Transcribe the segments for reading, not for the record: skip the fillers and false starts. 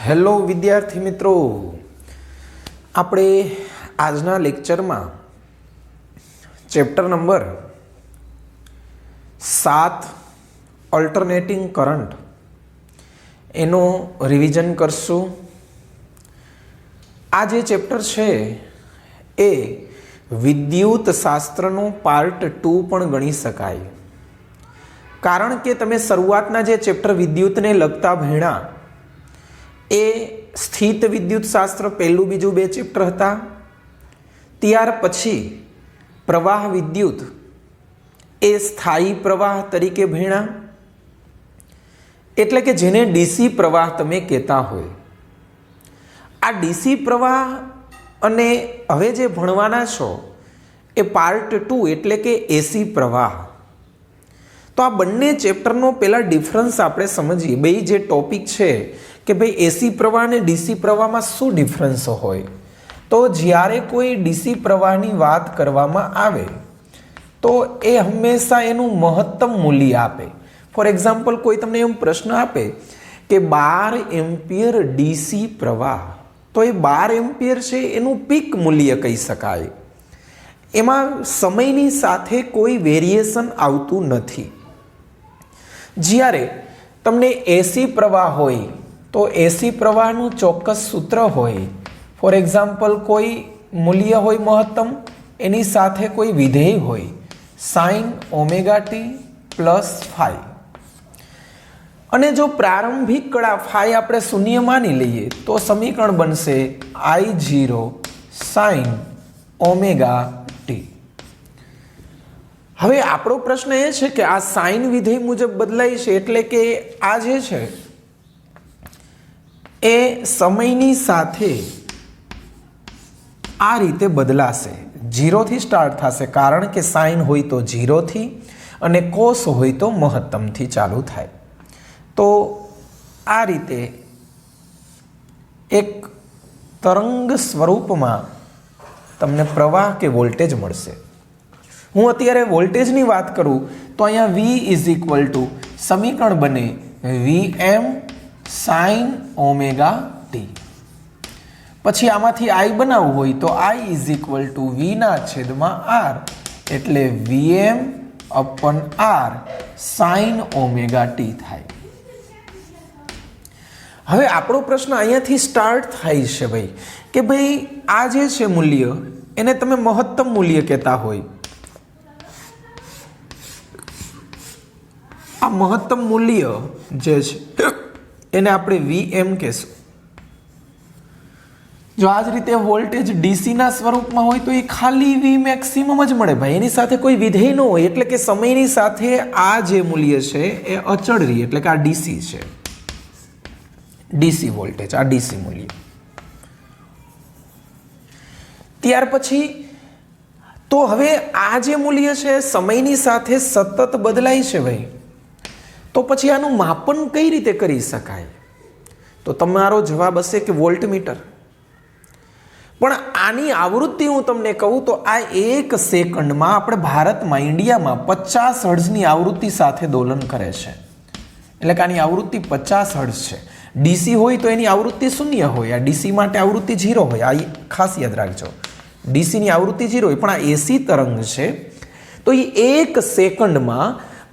Hello વિદ્યાર્થી મિત્રો, આપણે આજના લેક્ચરમાં ચેપ્ટર નંબર 7 ઓલ્ટરનેટિંગ કરંટ એનો રિવિઝન કરશું. આ જે ચેપ્ટર છે એ વિદ્યુત શાસ્ત્રનો પાર્ટ 2 પણ ગણી શકાય, કારણ કે તમે શરૂઆતના જે ચેપ્ટર વિદ્યુતને લગતા ભણ્યા એ સ્થિત વિદ્યુત શાસ્ત્ર પહેલું બીજું 2 ચેપ્ટર હતા. ત્યાર પછી પ્રવાહ વિદ્યુત એ સ્થાયી પ્રવાહ તરીકે ભણ્યા, એટલે કે જેને ડીસી પ્રવાહ તમે કહેતા હોય. આ ડીસી પ્રવાહ અને હવે જે ભણવાના છો એ પાર્ટ 2 એટલે કે એસી પ્રવાહ. તો આ બંને ચેપ્ટરનો પહેલાં ડિફરન્સ આપણે સમજીએ. બે જે ટોપિક છે કે ભાઈ એસી પ્રવાહ અને ડીસી પ્રવાહમાં શું ડિફરન્સ હોય. તો જ્યારે કોઈ ડીસી પ્રવાહની વાત કરવામાં આવે તો એ હંમેશા એનું મહત્તમ મૂલ્ય આપે. ફોર એક્ઝામ્પલ, કોઈ તમને એમ પ્રશ્ન આપે કે 12 એમ્પિયર ડીસી પ્રવાહ, તો એ 12 એમ્પિયર છે એનું પીક મૂલ્ય કહી શકાય. એમાં સમયની સાથે કોઈ વેરિએશન આવતું નથી. જ્યારે તમને એસી પ્રવાહ હોય તો એસી પ્રવાહનું ચોક્કસ સૂત્ર હોય. ફોર એક્ઝામ્પલ, કોઈ મૂલ્ય હોય મહત્તમ, એની સાથે કોઈ વિધેય હોય sin ωt પ્લસ ફાઈ, અને જો પ્રારંભિક કળા ફાઈ આપણે શૂન્ય માની લઈએ તો સમીકરણ બનશે I0 sin ωt. હવે આપણો પ્રશ્ન એ છે કે આ સાઇન વિધેય મુજબ બદલાય છે, એટલે કે આ જે છે એ સમયની સાથે આ રીતે બદલાશે. 0 થી સ્ટાર્ટ થશે, કારણ કે સાઇન હોય તો 0 થી અને કોસ હોય તો મહત્તમથી ચાલુ થાય. તો આ રીતે એક તરંગ સ્વરૂપમાં તમને પ્રવાહ કે વોલ્ટેજ મળશે. હું અત્યારે વોલ્ટેજની વાત કરું તો અહીંયા V ઇઝ ઇક્વલ ટુ સમીકરણ બને Vm sin ωt. પછી આમાંથી I બનાવવું હોય તો I is equal to V/R, એટલે Vm અપન R sin ωt થાય. હવે આપણો પ્રશ્ન અહીંયાથી સ્ટાર્ટ થાય છે ભાઈ, કે ભાઈ આ જે છે મૂલ્ય એને તમે મહત્તમ મૂલ્ય કહેતા હોય. આ મહત્તમ મૂલ્ય જે છે એને આપણે Vm કહેશું. જો આ જ રીતે વોલ્ટેજ ડીસીના સ્વરૂપમાં હોય તો એ ખાલી V મેક્સિમમ જ મળે ભાઈ, એની સાથે કોઈ વિધેય ન હોય. એટલે કે સમયની સાથે આ જે મૂલ્ય છે એ અચળ રહે, એટલે કે આ ડીસી છે, ડીસી વોલ્ટેજ, આ ડીસી મૂલ્ય. ત્યાર પછી તો હવે આ જે મૂલ્ય છે સમયની સાથે સતત બદલાય છે ભાઈ, તો પછી આનું માપન કઈ રીતે કરી શકાય? તો તમારો જવાબ હશે કે વોલ્ટમીટર. પણ આની આવૃત્તિ હું તમને કહું તો આ 1 સેકન્ડમાં આપણે ભારતમાં, ઇન્ડિયામાં 50 હર્ટ્ઝની આવૃત્તિ સાથે દોલન કરે છે. એટલે કે આની આવૃત્તિ 50 હર્ટ્ઝ છે. ડીસી હોય તો એની આવૃત્તિ 0 હોય, આ ડીસી માટે આવૃત્તિ 0 હોય. આ ખાસ યાદ રાખજો, ડીસીની આવૃત્તિ 0 હોય. પણ આ એસી તરંગ છે તો એ 1 સેકન્ડમાં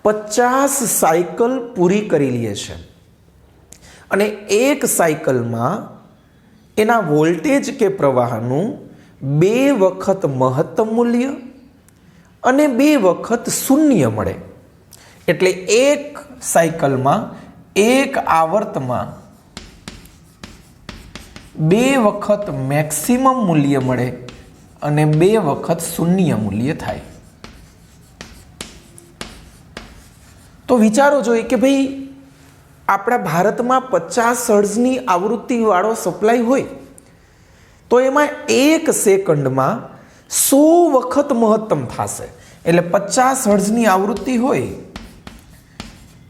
50 સાયકલ પૂરી કરી લે છે. અને 1 સાયકલમાં એના વોલ્ટેજ કે પ્રવાહનું 2 વખત મહત્તમ મૂલ્ય અને 2 વખત શૂન્ય મળે. એટલે 1 સાયકલમાં, 1 આવર્તમાં 2 વખત મેક્સિમમ મૂલ્ય મળે અને 2 વખત શૂન્ય મૂલ્ય થાય. તો વિચારો જોઈએ કે ભાઈ આપણા ભારતમાં 50 હર્ટ્ઝની આવૃત્તિવાળો સપ્લાય હોય તો એમાં 1 સેકન્ડમાં 100 વખત મહત્તમ થશે. એટલે 50 હર્ટ્ઝની આવૃત્તિ હોય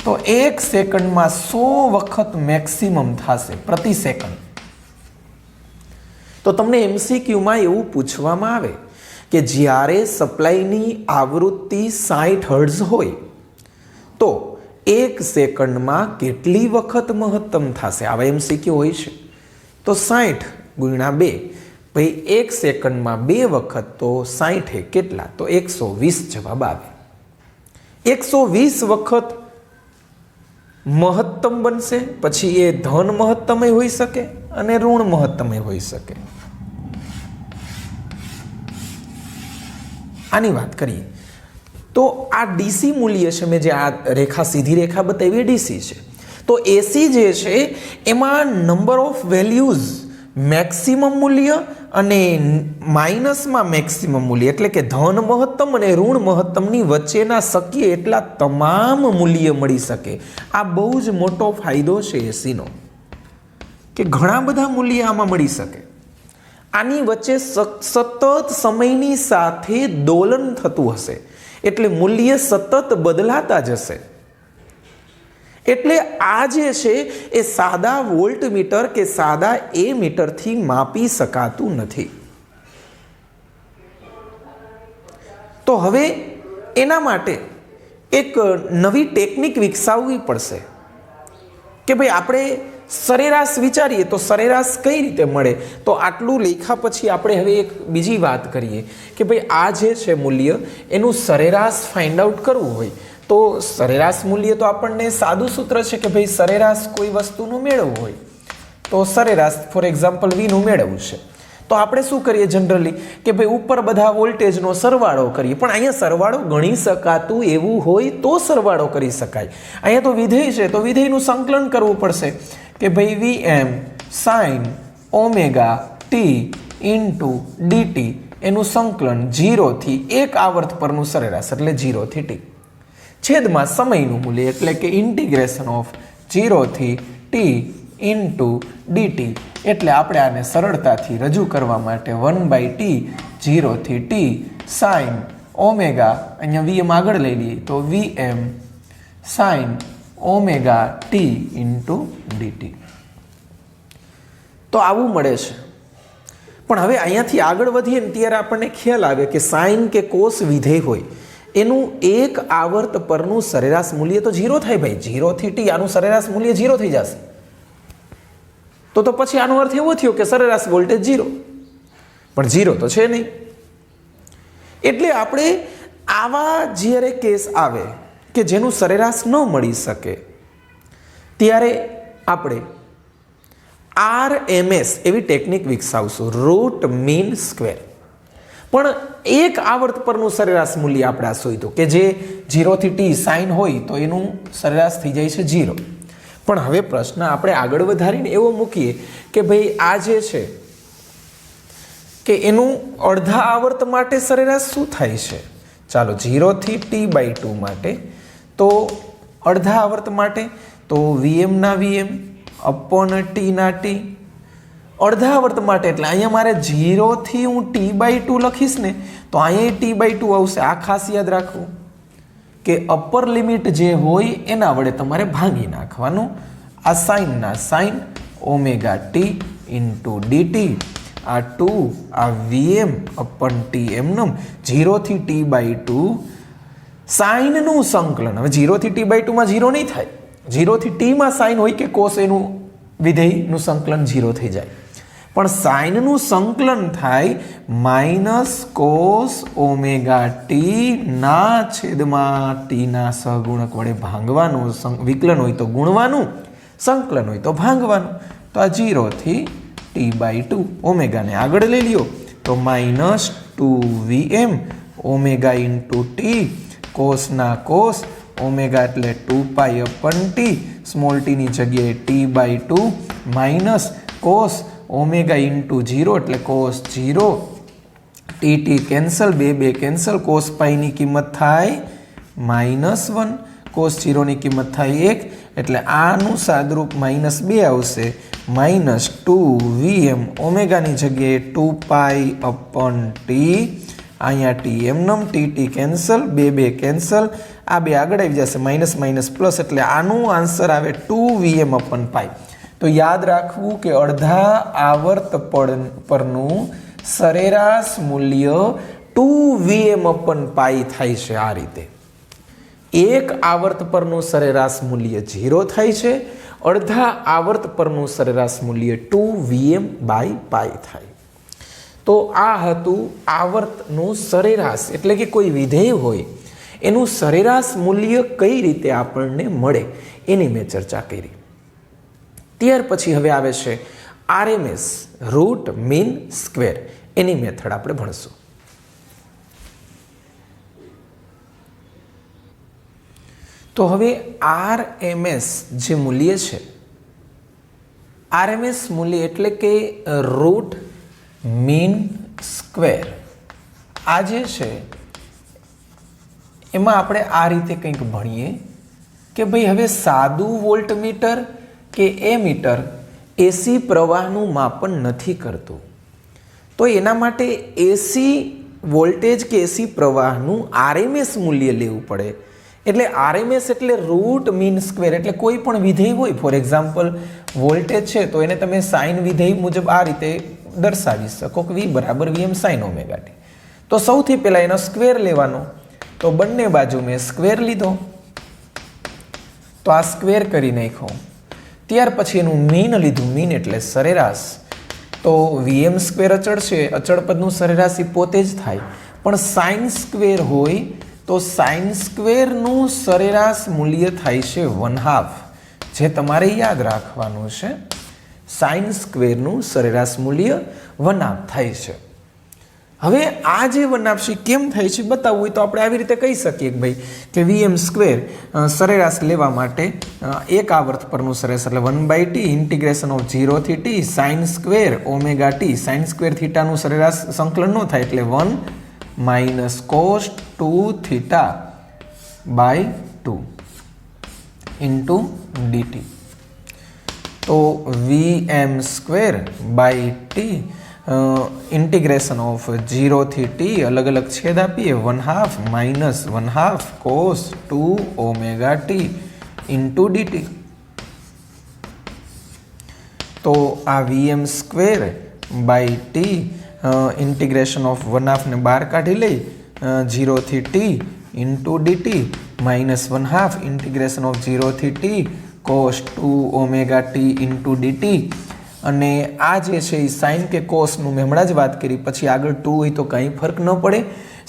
તો 1 સેકન્ડમાં 100 વખત મેક્સિમમ થશે પ્રતિ સેકન્ડ. તો તમને MCQમાં એવું પૂછવામાં આવે કે જ્યારે સપ્લાયની આવૃત્તિ 60 હર્ટ્ઝ હોય તો 1 સેકન્ડમાં કેટલી વખત મહત્તમ થશે? આવા MCQ હોય છે. તો 60 ગુણ્યા 2, ભાઈ 1 સેકન્ડમાં 2 વખત, તો 60 કેટલા? તો 120 જવાબ આવે. 120 વખત મહત્તમ બનશે, પછી એ ધન મહત્તમ હોઈ શકે અને ઋણ મહત્તમ હોઈ શકે. આની વાત કરીએ તો આ ડીસી મૂલ્ય છે, મેં જે આ રેખા સીધી રેખા બતાવી એ ડીસી છે. તો એસી જે છે એમાં નંબર ઓફ વેલ્યુઝ મેક્સિમમ મૂલ્ય અને માઇનસમાં મેક્સિમમ મૂલ્ય, એટલે કે ધન મહત્તમ અને ઋણ મહત્તમની વચ્ચેના શક્ય એટલા તમામ મૂલ્ય મળી શકે. આ બહુ જ મોટો ફાયદો છે એસીનો, કે ઘણા બધા મૂલ્ય આમાં મળી શકે. આની વચ્ચે સતત સમયની સાથે દોલન થતું હશે, એટલે મૂલ્ય સતત બદલાતા જશે. એટલે આ જે છે એ સાદા વોલ્ટમીટર કે સાદા એ મીટરથી માપી શકાતું નથી. તો હવે એના માટે એક નવી ટેકનિક વિકસાવવી પડશે કે ભાઈ આપણે સરેરાશ વિચારીએ તો સરેરાશ કઈ રીતે મળે. તો આટલું લેખા પછી આપણે હવે એક બીજી વાત કરીએ કે ભાઈ આ જે છે મૂલ્ય, એનું સરેરાશ ફાઇન્ડ આઉટ કરવું હોય તો સરેરાશ મૂલ્ય તો આપણને સાદું સૂત્ર છે કે ભાઈ સરેરાશ કોઈ વસ્તુનું મેળવવું હોય તો સરેરાશ ફોર એક્ઝામ્પલ વીનું મેળવવું છે. તો આપણે શું કરીએ જનરલી કે ભાઈ ઉપર બધા વોલ્ટેજનો સરવાળો કરીએ, પણ અહીંયા સરવાળો ગણી શકાતું એવું હોય તો સરવાળો કરી શકાય. અહીંયા તો વિધેય છે તો વિધેયનું સંકલન કરવું પડશે કે ભાઈ Vm sin omega t into DT એનું સંકલન 0 થી 1 આવર્ત પરનું સરેરાશ, એટલે 0 થી t, છેદમાં સમયનું મૂલ્ય એટલે કે ઇન્ટિગ્રેશન ઓફ 0 થી t ઇન્ટુ ડીટી. એટલે આપણે આને સરળતાથી રજૂ કરવા માટે 1/t 0 થી t sin ઓમેગા, અહીંયા Vm આગળ લઈ લઈએ તો Vm sin omega t into DT. તો આવું મળે છે. પણ હવે અહીંયાથી આગળ વધીએ ને ત્યારે આપણને ખ્યાલ આવે કે સાઇન કે કોસ વિધેય હોય એનું એક આવર્ત પરનું સરેરાશ મૂલ્ય તો 0 થાય ભાઈ. 0 થી t આનું સરેરાશ મૂલ્ય 0 થઈ જશે. તો પછી આનો અર્થ એવો થયો કે સરેરાશ વોલ્ટેજ 0, પણ 0 તો છે નહીં. એટલે આપણે આવા જ્યારે કેસ આવે કે જેનું સરેરાશ ન મળી શકે ત્યારે આપણે RMS એવી ટેકનિક વિકસાવશું, રૂટ મીન સ્ક્વેર. પણ એક આવર્ત પરનું સરેરાશ મૂલ્ય આપણે આ શોધ્યું કે જે 0 થી t સાઇન હોય તો એનું સરેરાશ થઈ જાય છે 0. પણ હવે પ્રશ્ન આપણે આગળ વધારીને એવો મૂકીએ કે ભાઈ આ જે છે કે એનું અડધા આવર્ત માટે સરેરાશ શું થાય છે. ચાલો 0 થી t/2 માટે, તો અડધા આવર્ત માટે તો Vm ના Vm અપોન t ના t. અડધા આવર્ત માટે એટલે અહીંયા મારે 0 થી હું t/2 લખીશ ને તો અહીંયા t/2 આવશે. આ ખાસ યાદ રાખવું કે અપર લિમિટ જે હોય એના વડે તમારે ભાંગી નાખવાનું. આ સાઇનના sine omega t into dt, આ 2, આ Vm અપન ટી એમનમ 0 થી t/2 સાઇનનું સંકલન. હવે 0 થી t/2 માં 0 નહીં થાય, 0 થી t માં સાઇન હોય કે કોસ એનું વિધેયનું સંકલન 0 થઈ જાય, પણ સાઇનનું સંકલન થાય માઇનસ કોસ ઓમેગા ટી ના છેદમાં ટી ના સહગુણક વડે ભાંગવાનું. વિકલન હોય તો ગુણવાનું, સંકલન હોય તો ભાંગવાનું. તો આ 0 થી t/2 ઓમેગાને આગળ લઈ લ્યો તો -2Vm ઓમેગા ઇન્ટુ ટી, કોસના કોસ ઓમેગા એટલે 2π અપન ટી, સ્મોલ ટી ની જગ્યાએ t/2 minus cos omega into 0 એટલે કોસ 0, ટી કેન્સલ, બે કેન્સલ, કોસ પાઈની કિંમત થાય -1, કોસ 0 ની કિંમત થાય 1, એટલે આનું સાદરૂપ -2 આવશે. -2Vm ઓમેગાની જગ્યાએ 2π અપન ટી, અહીંયા ટી એમનમ, ટી કેન્સલ, બે કેન્સલ, આ બે આગળ આવી જશે, માઇનસ પ્લસ, એટલે આનું આન્સર આવે 2Vm અપન પાઈ. તો યાદ રાખવું કે અડધા આવર્ત પરનું સરેરાશ મૂલ્ય 2Vm અપન પાઈ થાય છે. આ રીતે એક આવર્ત પરનું સરેરાશ મૂલ્ય 0 થાય છે અડધા આવર્ત પરનું સરેરાશ મૂલ્ય 2Vm/π થાય. તો આ હતું આવર્તનું સરેરાશ, એટલે કે કોઈ વિધેય હોય એનું સરેરાશ મૂલ્ય કઈ રીતે આપણને મળે એની મેં ચર્ચા કરી. ત્યાર પછી હવે આવે છે RMS, રૂટ મીન સ્ક્વેર, એની મેથડ આપણે ભણશું. તો હવે RMS જે મૂલ્ય છે, RMS મૂલ્ય એટલે કે રૂટ મીન સ્ક્વેર, આ જે છે એમાં આપણે આ રીતે કંઈક ભણીએ કે ભાઈ હવે સાદું વોલ્ટમીટર કે એમીટર એસી પ્રવાહનું માપન નથી કરતું, તો એના માટે એસી વોલ્ટેજ કે એસી પ્રવાહનું RMS મૂલ્ય લેવું પડે. એટલે RMS એટલે રૂટ મીન સ્ક્વેર, એટલે કોઈ પણ વિધેય હોય, ફોર એક્ઝામ્પલ વોલ્ટેજ છે તો એને તમે સાઇન વિધેય મુજબ આ રીતે દર્શાવી શકો કે V બરાબર Vm sin ઓમેગા t. તો સૌથી પહેલાં એનો સ્ક્વેર લેવાનો, તો બંને બાજુ મેં સ્ક્વેર લીધો, તો આ સ્ક્વેર કરી નાખ્યો. ત્યાર પછી એનું મીન લીધું, મીન એટલે સરેરાશ. તો Vm સ્ક્વેર અચળ છે, અચળ પદનું સરેરાશ એ પોતે જ થાય, પણ સાઇન સ્ક્વેર હોય તો સાઇન સ્ક્વેરનું સરેરાશ મૂલ્ય થાય છે 1/2, જે તમારે યાદ રાખવાનું છે. સાઇન સ્ક્વેરનું સરેરાશ મૂલ્ય 1/2 થાય છે. હવે આ જે 1/2 કેમ થાય છે બતાવવું હોય તો આપણે આવી રીતે કહી શકીએ કે ભાઈ કે Vm સ્ક્વેર સરેરાશ લેવા માટે એક આવર્ત પરનું સરેરાશ એટલે 1/t ઇન્ટિગ્રેશન ઓફ 0 થી t sine square omega t, sine square થીટાનું સરેરાશ સંકલન ન થાય એટલે 1 minus cos 2 theta by 2 into dt. તો Vm square by t integration of 0 થી t અલગ અલગ છેદ આપીએ 1/2 minus 1/2 cos 2 omega t into dt. તો આ Vm square by t integration of 1/2 ને બહાર કાઢી લઈ 0 થી t into dt minus 1/2 integration of 0 થી t cos 2 omega t into dt. અને આ જે છે એ સાઇન કે કોસનું મેં હમણાં જ વાત કરી, પછી આગળ 2 હોય તો કંઈ ફરક ન પડે.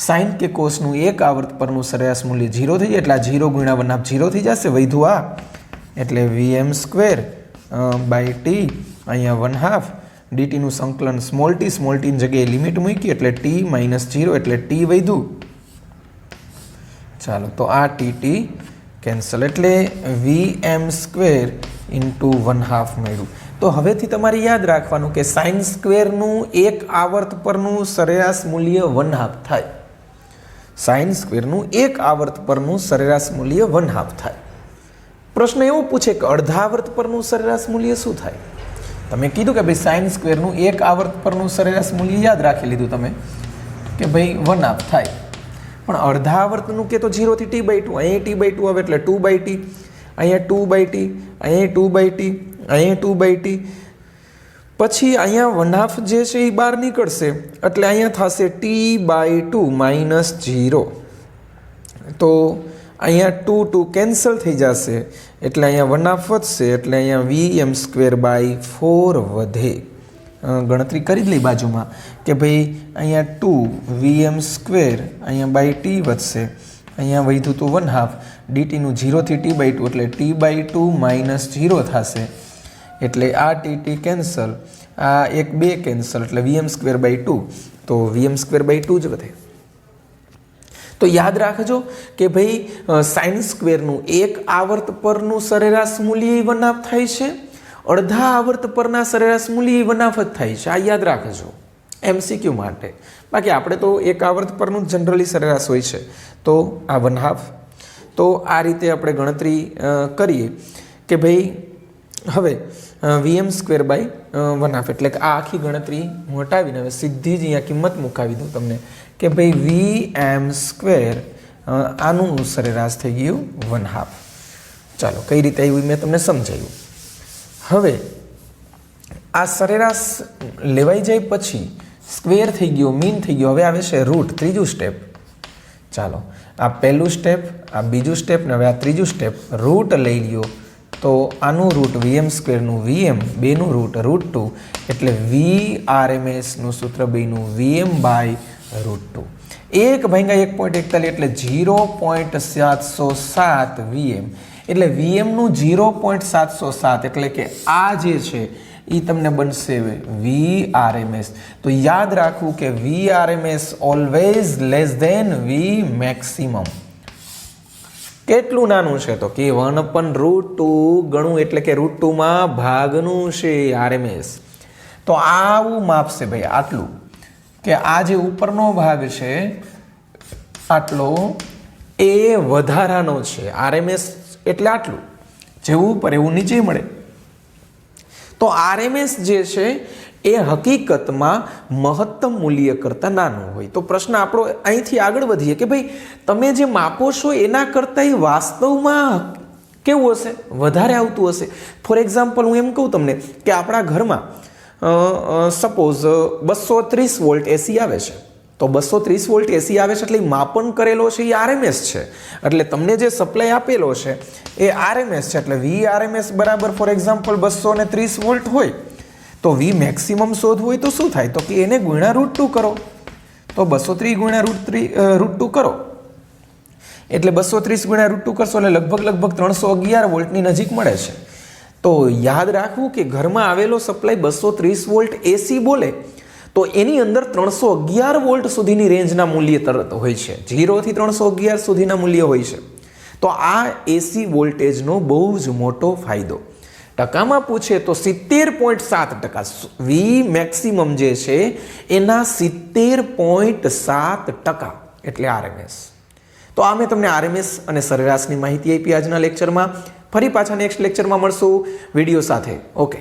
સાઇન કે કોસનું એક આવર્ત પરનું સરેરાશ મૂલ્ય 0 થઈ જાય એટલે આ 0 ગુણ્યા 1/2 0 થઈ જશે, વધ્યું આ એટલે Vm સ્ક્વેર બાય t અહીંયા 1/2 ડીટીનું સંકલન સ્મોલ ટીની જગ્યાએ લિમિટ મૂકી એટલે t માઇનસ 0 એટલે t વધ્યું. ચાલો, તો આ tt કેન્સલ એટલે Vm સ્ક્વેર ઇન્ટુ 1/2 મળ્યું. તો હવેથી તમારે યાદ રાખવાનું કે સાઇન સ્ક્વેરનું એક આવર્ત પરનું સરેરાશ મૂલ્ય 1/2 થાય. સાઇન સ્ક્વેરનું એક આવર્ત પરનું સરેરાશ મૂલ્ય 1/2 થાય. પ્રશ્ન એવો પૂછે કે અડધા આવર્ત પરનું સરેરાશ મૂલ્ય શું થાય? તમે કીધું કે ભાઈ સાઇન સ્ક્વેરનું એક આવર્ત પરનું સરેરાશ મૂલ્ય યાદ રાખી લીધું તમે કે ભાઈ 1/2 થાય, પણ અડધા આવર્તનું કે તો 0 થી t/2, અહીં t/2 આવે એટલે 2/t, અહીંયા 2/t, અહીંયા 2/t, અહીંયા 2/t, પછી અહીંયા 1/2 જે છે એ બહાર નીકળશે એટલે અહીંયા થશે t/2 માઇનસ 0. તો અહીંયા 2 કેન્સલ થઈ જશે એટલે અહીંયા 1/2 વધશે એટલે અહીંયા Vm સ્ક્વેર બાય 4 વધે. ગણતરી કરી જ લઈ બાજુમાં કે ભાઈ અહીંયા 2 Vm સ્ક્વેર અહીંયા બાય t વધશે, અહીંયા વધ્યું તો 1/2 ડીટીનું 0 થી t/2 એટલે t/2 માઇનસ 0 થશે એટલે આ tt કેન્સલ, આ 1 2 કેન્સલ એટલે Vm સ્ક્વેર બાય 2, તો Vm સ્ક્વેર બાય 2 જ વધે. તો યાદ રાખજો કે ભાઈ સાઇન સ્ક્વેરનું એક આવર્ત પરનું સરેરાશ મૂલ્ય 1/2 થાય છે, અડધા આવર્ત પરના સરેરાશ મૂલ્ય 1/2 જ થાય છે. આ યાદ રાખજો MCQ માટે. બાકી આપણે તો એક આવર્ત પરનું જનરલી સરેરાશ હોય છે, તો આ 1/2. તો આ રીતે આપણે ગણતરી કરીએ કે ભાઈ હવે Vm સ્ક્વેર બાય 1/2 એટલે કે આ આખી ગણતરી હું હટાવીને હવે સીધી જ અહીંયા કિંમત મુકાવી દઉં તમને કે ભાઈ Vm સ્ક્વેર આનું સરેરાશ થઈ ગયું 1/2. ચાલો, કઈ રીતે આવ્યું મેં તમને સમજાવ્યું. હવે આ સરેરાશ લેવાઈ જાય પછી સ્ક્વેર થઈ ગયો, મીન થઈ ગયો, હવે આવે છે રૂટ, ત્રીજું સ્ટેપ. ચાલો, આ પહેલું સ્ટેપ, આ બીજું સ્ટેપ ને હવે આ ત્રીજું સ્ટેપ. રૂટ લઈ લ્યો તો આનું રૂટ VM સ્ક્વેરનું VM, બેનું રૂટ √2, એટલે VRMSનું સૂત્ર બેનું VM બાય √2. 1/1.41 એટલે 0.707 VM, એટલે VMનું 0.707, એટલે કે આ જે છે એ તમને બનશે VRMS. તો યાદ રાખવું કે VRMS always less than V maximum. કેટલું નાનું છે તો કે 1/√2 ગણું, એટલે કે √2 માં ભાગનું છે RMS. તો આવું માપ છે ભાઈ, આટલું કે આ જે ઉપરનો ભાગ છે આટલો એ વધારાનો છે. RMS એટલે આટલું, જેવું ઉપર એવું નીચે મળે. તો RMS જે છે એ હકીકતમાં મહત્તમ મૂલ્ય કરતાં નાનું હોય. તો પ્રશ્ન આપણો અહીંથી આગળ વધીએ કે ભાઈ તમે જે માપો છો એના કરતાં એ વાસ્તવમાં કેવું હશે, વધારે આવતું હશે. ફોર એક્ઝામ્પલ હું એમ કહું તમને કે આપણા ઘરમાં સપોઝ 230 વોલ્ટ એસી આવે છે. તો 230 વોલ્ટ એસી આવે છે એટલે માપન કરેલો છે એ RMS છે. એટલે તમને જે સપ્લાય આપેલો છે એ RMS છે. એટલે VRMS બરાબર ફોર એક્ઝામ્પલ 230 વોલ્ટ હોય તો V મેક્સિમમ શોધવું હોય તો શું થાય, તો કે એને ગુણ્યા √2 કરો. તો 230 ગુણ્યા √2 કરો એટલે 230 ગુણ્યા √2 કરશો એટલે લગભગ 311 વોલ્ટની નજીક મળે છે. તો યાદ રાખવું કે ઘરમાં આવેલો સપ્લાય 230 વોલ્ટ એસી બોલે તો એની અંદર 311 વોલ્ટ સુધીની રેન્જના મૂલ્ય તરત હોય છે. 0 થી 311 સુધીના મૂલ્ય હોય છે. તો આ એસી વોલ્ટેજનો બહુ જ મોટો ફાયદો. ટકામાં પૂછે તો 70.7%. V મેક્સિમમ જે છે એના 70.7% એટલે RMS. તો આ મેં તમને RMS અને સરેરાશની માહિતી આપી આજના લેક્ચરમાં. ફરી પાછા નેક્સ્ટ લેક્ચરમાં મળશું વિડીયો સાથે. ઓકે.